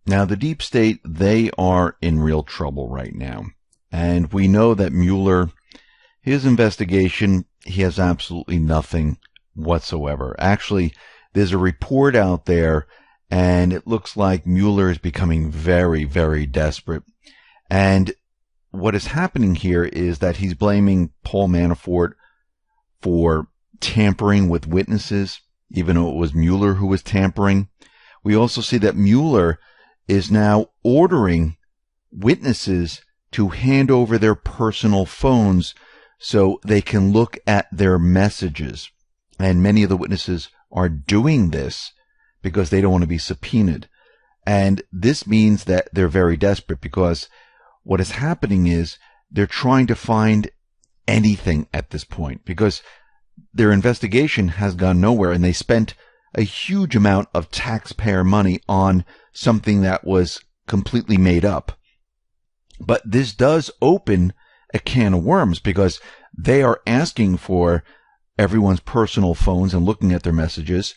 Now, the deep state, they are in real trouble right now. And we know that Mueller, his investigation, he has absolutely nothing whatsoever. Actually, there's a report out there, and it looks like Mueller is becoming very, very desperate. And what is happening here is that he's blaming Paul Manafort for tampering with witnesses, even though it was Mueller who was tampering. We also see that Mueller is now ordering witnesses to hand over their personal phones so they can look at their messages. And many of the witnesses are doing this because they don't want to be subpoenaed. And this means that they're very desperate, because what is happening is they're trying to find anything at this point, because their investigation has gone nowhere, and they spent a huge amount of taxpayer money on something that was completely made up. But this does open a can of worms, because they are asking for everyone's personal phones and looking at their messages.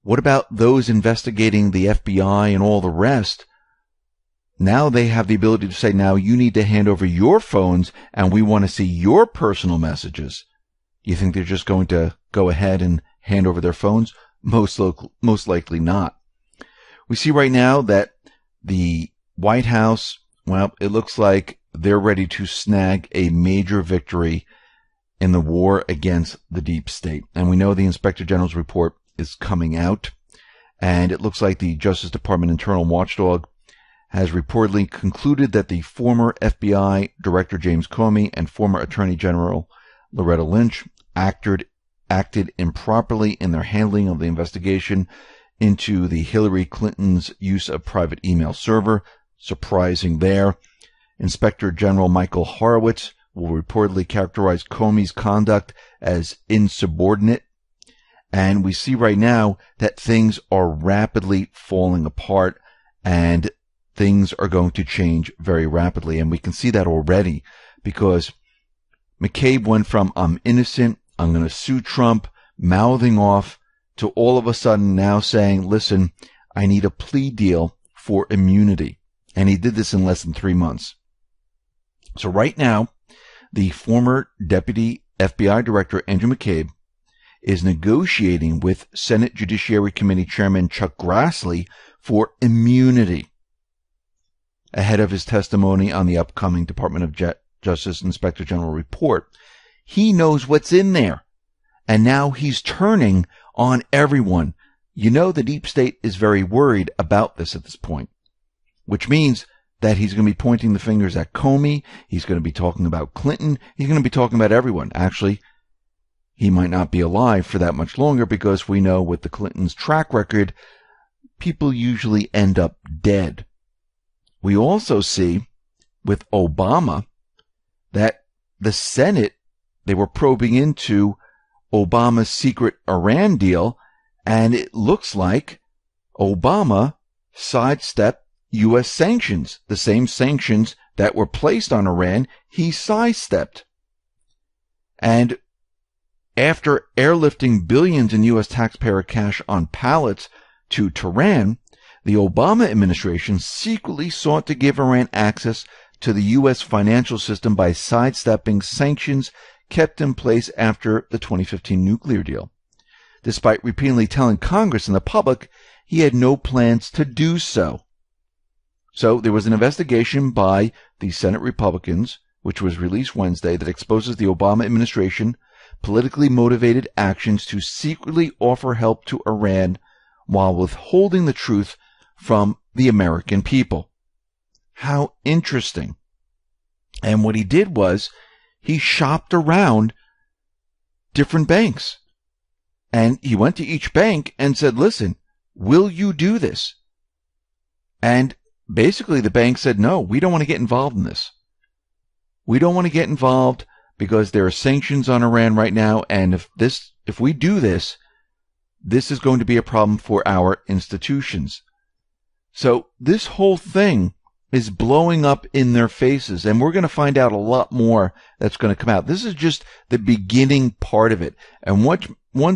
What about those investigating the FBI and all the rest? Now they have the ability to say, now you need to hand over your phones and we want to see your personal messages. You think they're just going to go ahead and hand over their phones? Most likely not. We see right now that the White House, well, it looks like they're ready to snag a major victory in the war against the deep state. And we know the Inspector General's report is coming out, and it looks like the Justice Department internal watchdog has reportedly concluded that the former FBI Director James Comey and former Attorney General Loretta Lynch acted improperly in their handling of the investigation into the Hillary Clinton's use of private email server. Surprising there. Inspector General Michael Horowitz will reportedly characterize Comey's conduct as insubordinate. And we see right now that things are rapidly falling apart, and things are going to change very rapidly. And we can see that already, because McCabe went from I'm innocent, I'm going to sue Trump, mouthing off, to all of a sudden now saying, listen, I need a plea deal for immunity. And he did this in less than 3 months. So right now, the former Deputy FBI Director Andrew McCabe is negotiating with Senate Judiciary Committee Chairman Chuck Grassley for immunity ahead of his testimony on the upcoming Department of Justice Inspector General report. He knows what's in there, and now he's turning on everyone. You know, the deep state is very worried about this at this point, which means that he's going to be pointing the fingers at Comey. He's going to be talking about Clinton. He's going to be talking about everyone. Actually, he might not be alive for that much longer, because we know with the Clintons' track record, people usually end up dead. We also see with Obama that the Senate, they were probing into Obama's secret Iran deal, and it looks like Obama sidestepped U.S. sanctions. The same sanctions that were placed on Iran, he sidestepped. And after airlifting billions in U.S. taxpayer cash on pallets to Tehran, the Obama administration secretly sought to give Iran access to the U.S. financial system by sidestepping sanctions kept in place after the 2015 nuclear deal. Despite repeatedly telling Congress and the public he had no plans to do so. So there was an investigation by the Senate Republicans, which was released Wednesday, that exposes the Obama administration politically motivated actions to secretly offer help to Iran while withholding the truth from the American people. How interesting. And what he did was he shopped around different banks. And he went to each bank and said, listen, will you do this? And basically the bank said, no, we don't want to get involved in this. We don't want to get involved because there are sanctions on Iran right now, and if we do this, this is going to be a problem for our institutions. So this whole thing is blowing up in their faces, and we're going to find out a lot more that's going to come out. This is just the beginning part of it. And once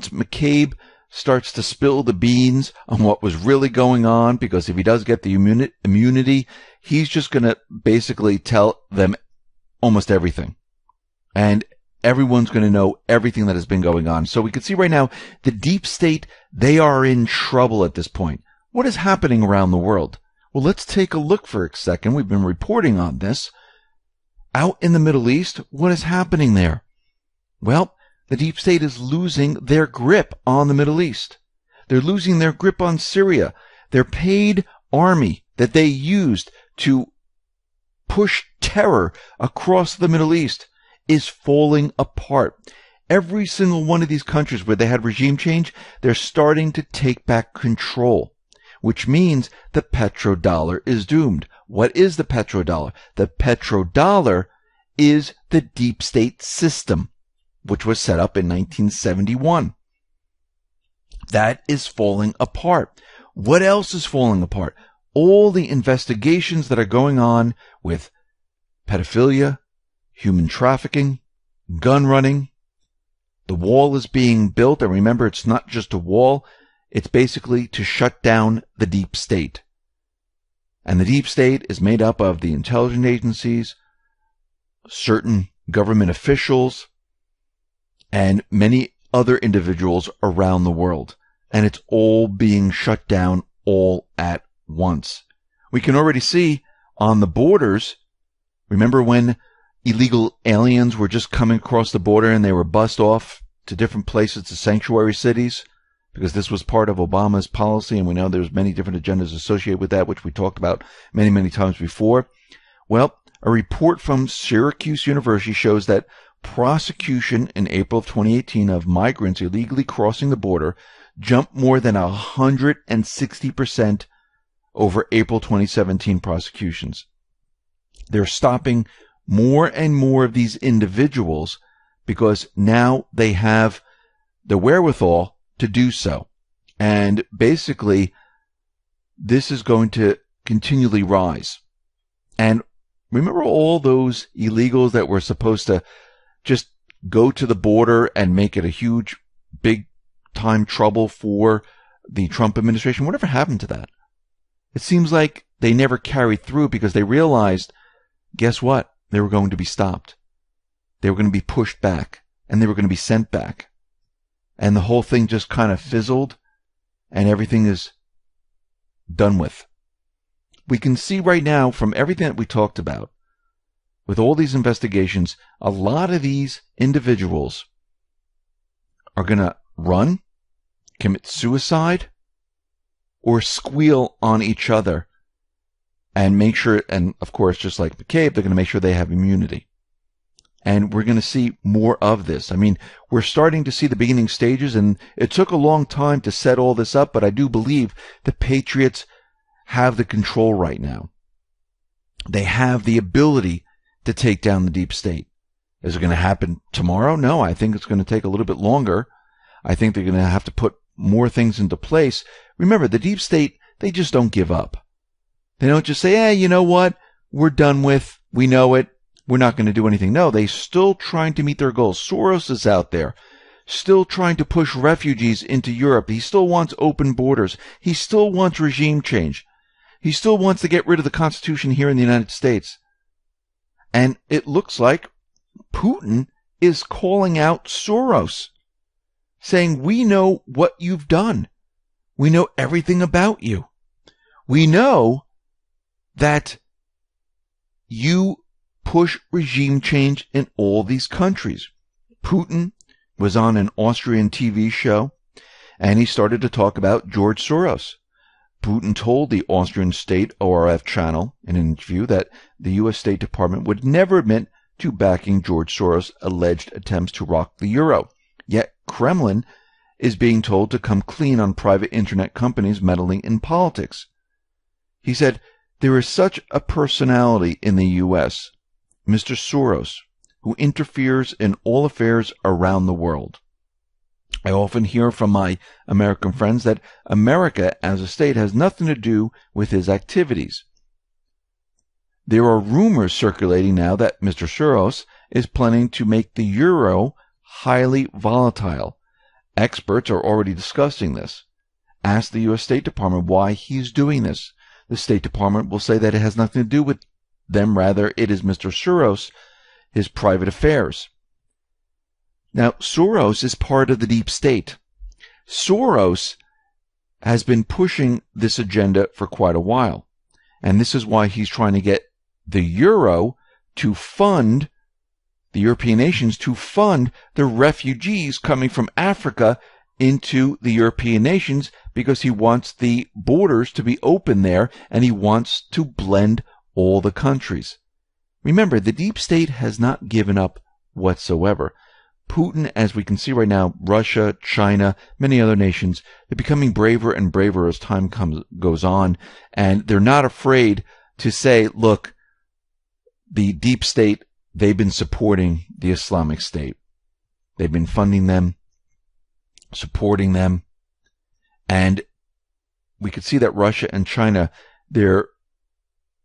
McCabe starts to spill the beans on what was really going on, because if he does get the immunity, he's just going to basically tell them almost everything. And everyone's going to know everything that has been going on. So we can see right now, the deep state, they are in trouble at this point. What is happening around the world? Well, let's take a look for a second. We've been reporting on this. Out in the Middle East, what is happening there? Well, the deep state is losing their grip on the Middle East. They're losing their grip on Syria. Their paid army that they used to push terror across the Middle East is falling apart. Every single one of these countries where they had regime change, they're starting to take back control, which means the petrodollar is doomed. What is the petrodollar? The petrodollar is the deep state system, which was set up in 1971. That is falling apart. What else is falling apart? All the investigations that are going on with pedophilia, human trafficking, gun running. The wall is being built, and remember, it's not just a wall. It's basically to shut down the deep state. And the deep state is made up of the intelligence agencies, certain government officials, and many other individuals around the world. And it's all being shut down all at once. We can already see on the borders, remember when illegal aliens were just coming across the border and they were bussed off to different places, to sanctuary cities, because this was part of Obama's policy, and we know there's many different agendas associated with that, which we talked about many, many times before. Well, a report from Syracuse University shows that prosecution in April of 2018 of migrants illegally crossing the border jumped more than 160% over April 2017 prosecutions. They're stopping more and more of these individuals because now they have the wherewithal to do so. And basically, this is going to continually rise. And remember all those illegals that were supposed to just go to the border and make it a huge, big time trouble for the Trump administration? Whatever happened to that? It seems like they never carried through because they realized, guess what? They were going to be stopped. They were going to be pushed back, and they were going to be sent back. And the whole thing just kind of fizzled, and everything is done with. We can see right now from everything that we talked about, with all these investigations, a lot of these individuals are going to run, commit suicide, or squeal on each other and make sure, and of course, just like McCabe, they're going to make sure they have immunity. And we're going to see more of this. I mean, we're starting to see the beginning stages, and it took a long time to set all this up, but I do believe the Patriots have the control right now. They have the ability to take down the deep state. Is it going to happen tomorrow? No, I think it's going to take a little bit longer. I think they're going to have to put more things into place. Remember, the deep state, they just don't give up. They don't just say, hey, you know what? We're done with. We know it. We're not going to do anything. No, they're still trying to meet their goals. Soros is out there, still trying to push refugees into Europe. He still wants open borders. He still wants regime change. He still wants to get rid of the Constitution here in the United States. And it looks like Putin is calling out Soros, saying, we know what you've done. We know everything about you. We know that you push regime change in all these countries. Putin was on an Austrian TV show, and he started to talk about George Soros. Putin told the Austrian state ORF channel in an interview that the U.S. State Department would never admit to backing George Soros' alleged attempts to rock the euro. Yet Kremlin is being told to come clean on private internet companies meddling in politics. He said, there is such a personality in the U.S., Mr. Soros, who interferes in all affairs around the world. I often hear from my American friends that America as a state has nothing to do with his activities. There are rumors circulating now that Mr. Soros is planning to make the euro highly volatile, experts are already discussing this. Ask the U.S. State Department why he's doing this. The State Department will say that it has nothing to do with them. Rather, it is Mr. Soros, his private affairs. Now, Soros is part of the deep state. Soros has been pushing this agenda for quite a while. And this is why he's trying to get the euro to fund, the European nations to fund the refugees coming from Africa into the European nations, because he wants the borders to be open there and he wants to blend all the countries. Remember, the deep state has not given up whatsoever. Putin, as we can see right now, Russia, China, many other nations, they're becoming braver and braver as time goes on, and they're not afraid to say, look, the deep state, they've been supporting the Islamic State. They've been funding them, supporting them, and we could see that Russia and China, they're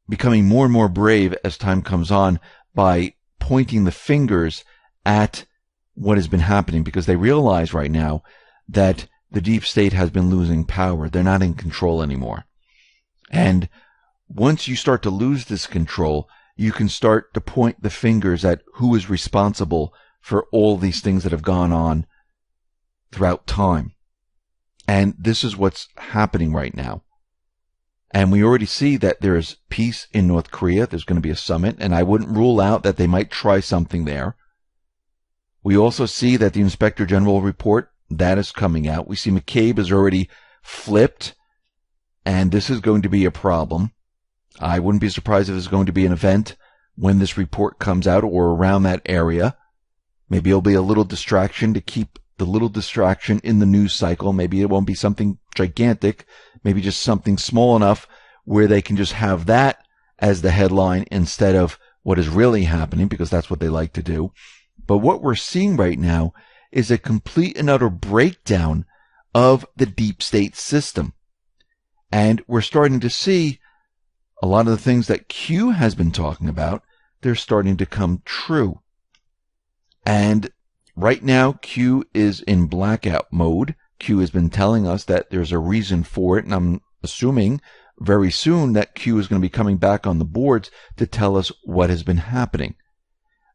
becoming more and more brave as time comes on by pointing the fingers at what has been happening, because they realize right now that the deep state has been losing power. They're not in control anymore. And once you start to lose this control, you can start to point the fingers at who is responsible for all these things that have gone on throughout time. And this is what's happening right now. And we already see that there's peace in North Korea. There's going to be a summit, and I wouldn't rule out that they might try something there. We also see that the Inspector General report, that is coming out. We see McCabe is already flipped, and this is going to be a problem. I wouldn't be surprised if there's going to be an event when this report comes out or around that area. Maybe it'll be a little distraction to keep the little distraction in the news cycle. Maybe it won't be something gigantic, maybe just something small enough where they can just have that as the headline instead of what is really happening, because that's what they like to do. But what we're seeing right now is a complete and utter breakdown of the deep state system. And we're starting to see a lot of the things that Q has been talking about, they're starting to come true. And right now, Q is in blackout mode. Q has been telling us that there's a reason for it, and I'm assuming very soon that Q is going to be coming back on the boards to tell us what has been happening.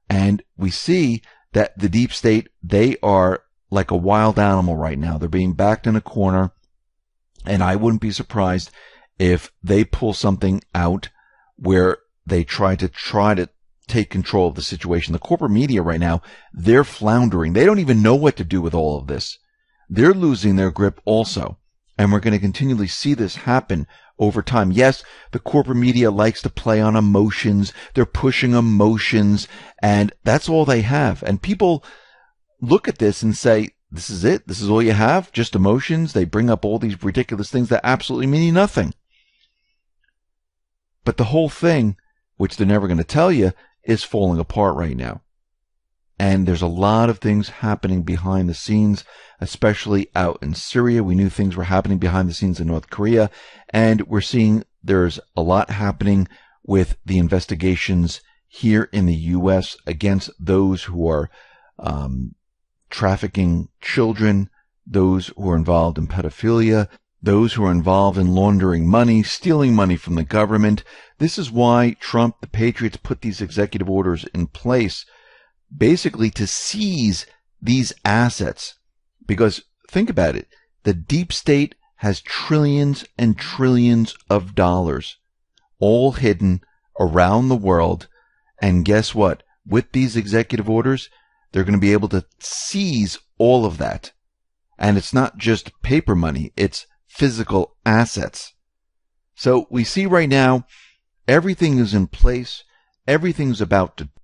And we see that the deep state, they are like a wild animal right now. They're being backed in a corner, and I wouldn't be surprised if they pull something out where they try to take control of the situation. The corporate media right now, they're floundering. They don't even know what to do with all of this. They're losing their grip also. And we're going to continually see this happen over time. Yes, the corporate media likes to play on emotions. They're pushing emotions, and that's all they have. And people look at this and say, this is it? This is all you have? Just emotions? They bring up all these ridiculous things that absolutely mean nothing. But the whole thing, which they're never going to tell you, is falling apart right now. And there's a lot of things happening behind the scenes, especially out in Syria. We knew things were happening behind the scenes in North Korea. And we're seeing there's a lot happening with the investigations here in the U.S. against those who are trafficking children, those who are involved in pedophilia, those who are involved in laundering money, stealing money from the government. This is why Trump, the Patriots, put these executive orders in place, basically to seize these assets. Because think about it, the deep state has trillions and trillions of dollars all hidden around the world. And guess what? With these executive orders, they're going to be able to seize all of that. And it's not just paper money, it's physical assets. So we see right now, everything is in place. Everything's about to